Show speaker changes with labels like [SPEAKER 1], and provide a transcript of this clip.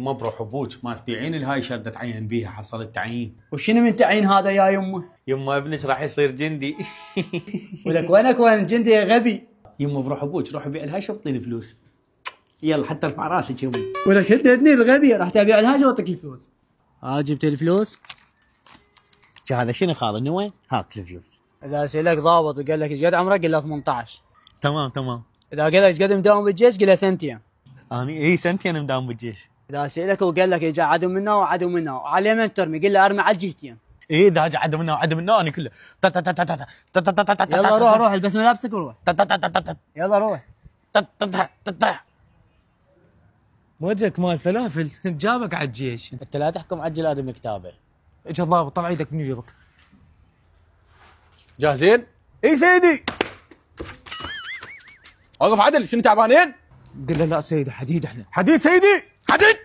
[SPEAKER 1] يما بروح ابوك ما تبيعين الهاي شرده تعين بيها حصلت تعيين.
[SPEAKER 2] وشنو من تعيين هذا يا يمه؟
[SPEAKER 1] يما ابنك راح يصير جندي.
[SPEAKER 2] ولك وينك وين الجندي يا غبي؟
[SPEAKER 1] يما بروح ابوك روح بيع الهاي شبطيني فلوس. يلا حتى ارفع راسك يما.
[SPEAKER 2] ولك هددني الغبي، راح ابيع الهاي واعطيك الفلوس. جبت الفلوس؟
[SPEAKER 1] هذا شنو خالد نوين؟ هاك الفلوس.
[SPEAKER 2] اذا سالك ضابط وقال لك ايش قد عمرك قل له 18.
[SPEAKER 1] تمام.
[SPEAKER 2] اذا قال لك ايش قد مداوم بالجيش قل له سنتين.
[SPEAKER 1] اني سنتين مداوم بالجيش.
[SPEAKER 2] اذا سالك وقال لك اجى عدو منا وعدو منا وعلى اليمن ترمي قل له ارمي على الجهتين.
[SPEAKER 1] اذا اجى عدو منا وعدو منا انا كله
[SPEAKER 2] يلا روح البس ملابسك وروح. يلا روح.
[SPEAKER 3] وجهك مال فلافل جابك على الجيش.
[SPEAKER 1] انت لا تحكم على الجلاد من كتابه.
[SPEAKER 3] اجى الضابط طلع ايدك من جيبك.
[SPEAKER 4] جاهزين؟ اي سيدي. وقف عدل، شنو تعبانين؟
[SPEAKER 3] قل له لا سيدي حديد احنا.
[SPEAKER 4] حديد سيدي، حديد.